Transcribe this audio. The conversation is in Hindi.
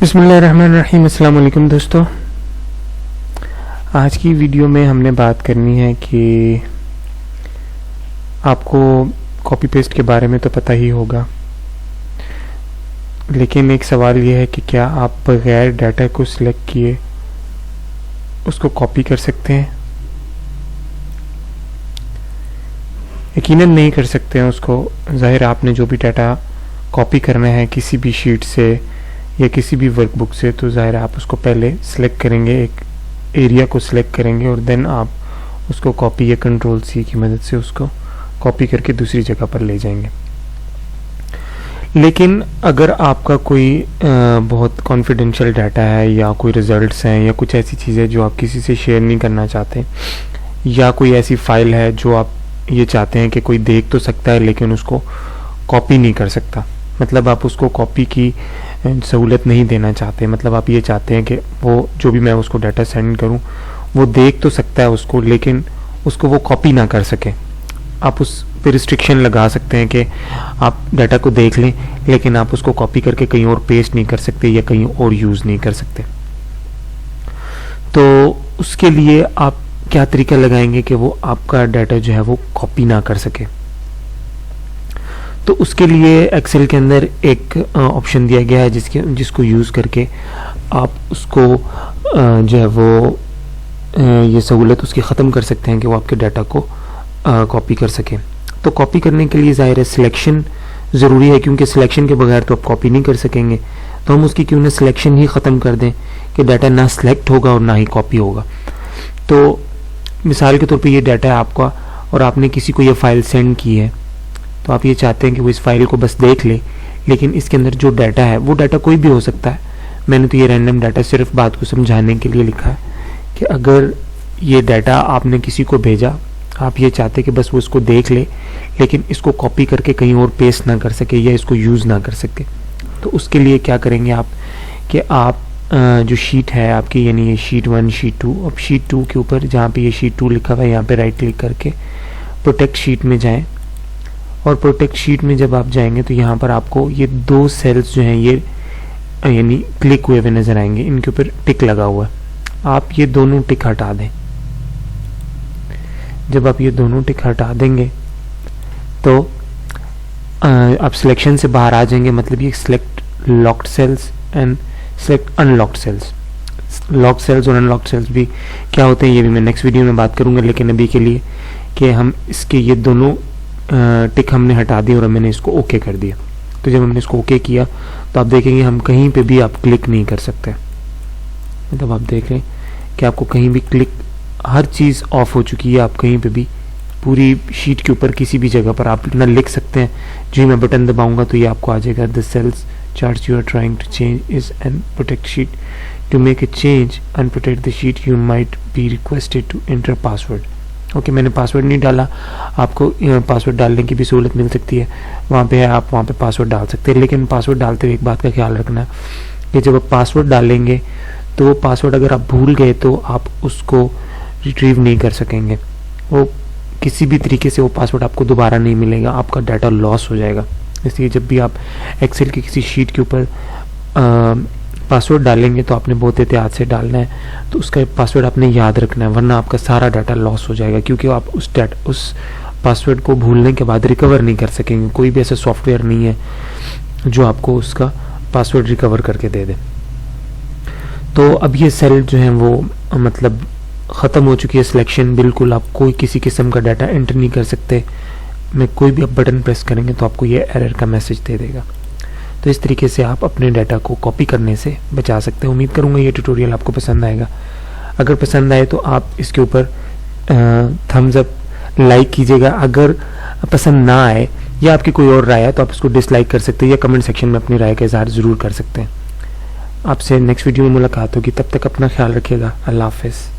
बिस्मिल्लाहिर्रहमानिर्रहीम। अस्सलाम वालेकुम दोस्तों, आज की वीडियो में हमने बात करनी है कि आपको कॉपी पेस्ट के बारे में तो पता ही होगा, लेकिन एक सवाल यह है कि क्या आप बगैर डाटा को सिलेक्ट किए उसको कॉपी कर सकते हैं? यकीनन नहीं कर सकते हैं उसको। ज़ाहिर आपने जो भी डाटा कॉपी करना है किसी भी शीट से या किसी भी वर्कबुक से, तो ज़ाहिर आप उसको पहले सिलेक्ट करेंगे, एक एरिया को सिलेक्ट करेंगे और देन आप उसको कॉपी या कंट्रोल सी की मदद से उसको कॉपी करके दूसरी जगह पर ले जाएंगे। लेकिन अगर आपका कोई बहुत कॉन्फिडेंशियल डाटा है या कोई रिजल्ट्स हैं या कुछ ऐसी चीज़ें जो आप किसी से शेयर नहीं करना चाहते, या कोई ऐसी फाइल है जो आप ये चाहते हैं कि कोई देख तो सकता है लेकिन उसको कॉपी नहीं कर सकता, मतलब आप उसको कॉपी की सहूलत नहीं देना चाहते, मतलब आप ये चाहते हैं कि वो जो भी मैं उसको डाटा सेंड करूं वो देख तो सकता है उसको, लेकिन उसको वो कॉपी ना कर सके। आप उस पर रिस्ट्रिक्शन लगा सकते हैं कि आप डाटा को देख लें लेकिन आप उसको कॉपी करके कहीं और पेस्ट नहीं कर सकते या कहीं और यूज़ नहीं कर सकते। तो उसके लिए आप क्या तरीका लगाएंगे कि वो आपका डाटा जो है वो कॉपी ना कर सके? तो उसके लिए एक्सेल के अंदर एक ऑप्शन दिया गया है जिसको यूज़ करके आप उसको जो है वो ये सहूलत उसकी ख़त्म कर सकते हैं कि वो आपके डाटा को कॉपी कर सके। तो कॉपी करने के लिए ज़ाहिर है सिलेक्शन ज़रूरी है, क्योंकि सिलेक्शन के बगैर तो आप कॉपी नहीं कर सकेंगे। तो हम उसकी क्यों ना सिलेक्शन ही ख़त्म कर दें कि डाटा ना सिलेक्ट होगा और ना ही कॉपी होगा। तो मिसाल के तौर पे ये डाटा है आपका और आपने किसी को ये फ़ाइल सेंड की है, तो आप ये चाहते हैं कि वो इस फाइल को बस देख ले, लेकिन इसके अंदर जो डाटा है वो डाटा कोई भी हो सकता है। मैंने तो ये रैंडम डाटा सिर्फ बात को समझाने के लिए लिखा है कि अगर ये डाटा आपने किसी को भेजा, आप ये चाहते कि बस वो इसको देख ले लेकिन इसको कॉपी करके कहीं और पेस्ट ना कर सके या इसको यूज़ ना कर सके, तो उसके लिए क्या करेंगे आप कि आप जो शीट है आपकी, यानी ये शीट 1 शीट 2, अब शीट 2 के ऊपर जहाँ पे ये शीट 2 लिखा हुआ है यहाँ पे राइट क्लिक करके प्रोटेक्ट शीट में जाएं। और प्रोटेक्ट शीट में जब आप जाएंगे तो यहाँ पर आपको ये 2 सेल्स जो हैं ये यानी क्लिक हुए हुए नजर आएंगे, इनके ऊपर टिक लगा हुआ है। आप ये दोनों टिक हटा दें। जब आप ये दोनों टिक हटा देंगे तो आप सिलेक्शन से बाहर आ जाएंगे, मतलब ये select locked cells and select unlocked cells. Locked cells और अनलॉक्ड सेल्स भी क्या होते हैं ये भी मैं नेक्स्ट वीडियो में बात करूंगा, लेकिन अभी के लिए कि हम इसके ये दोनों टिक हमने हटा दी और मैंने इसको ओके कर दिया। तो जब हमने इसको ओके किया तो आप देखेंगे हम कहीं पे भी आप क्लिक नहीं कर सकते, मतलब आप देख रहे हैं कि आपको कहीं भी क्लिक, हर चीज़ ऑफ हो चुकी है। आप कहीं पे भी पूरी शीट के ऊपर किसी भी जगह पर आप ना लिख सकते हैं। जो ही मैं बटन दबाऊंगा तो ये आपको आ जाएगा the cells charts you are trying to change is and protect sheet, to make a change and protect the sheet you might be requested to enter password. Okay, मैंने पासवर्ड नहीं डाला, आपको पासवर्ड डालने की भी सहूलत मिल सकती है, वहाँ पे है आप वहाँ पे पासवर्ड डाल सकते हैं। लेकिन पासवर्ड डालते हुए एक बात का ख्याल रखना कि जब आप पासवर्ड डालेंगे तो वो पासवर्ड अगर आप भूल गए तो आप उसको रिट्रीव नहीं कर सकेंगे, वो किसी भी तरीके से वो पासवर्ड आपको दोबारा नहीं मिलेगा, आपका डाटा लॉस हो जाएगा। इसलिए जब भी आप एक्सेल की किसी शीट के ऊपर पासवर्ड डालेंगे तो आपने बहुत एहतियात से डालना है, तो उसका पासवर्ड आपने याद रखना है, वरना आपका सारा डाटा लॉस हो जाएगा, क्योंकि आप उस पासवर्ड को भूलने के बाद रिकवर नहीं कर सकेंगे। कोई भी ऐसा सॉफ्टवेयर नहीं है जो आपको उसका पासवर्ड रिकवर करके दे दे। तो अब ये सेल जो है वो मतलब ख़त्म हो चुकी है सिलेक्शन, बिल्कुल आप कोई किसी किस्म का डाटा एंटर नहीं कर सकते। मैं कोई भी आप बटन प्रेस करेंगे तो आपको ये एरर का मैसेज दे देगा। तो इस तरीके से आप अपने डाटा को कॉपी करने से बचा सकते हैं। उम्मीद करूंगा ये ट्यूटोरियल आपको पसंद आएगा। अगर पसंद आए तो आप इसके ऊपर थम्स अप लाइक कीजिएगा। अगर पसंद ना आए या आपकी कोई और राय है तो आप इसको डिसलाइक कर सकते हैं या कमेंट सेक्शन में अपनी राय का इजहार ज़रूर कर सकते हैं। आपसे नेक्स्ट वीडियो में मुलाकात होगी, तब तक अपना ख्याल रखिएगा। अल्लाह हाफिज़।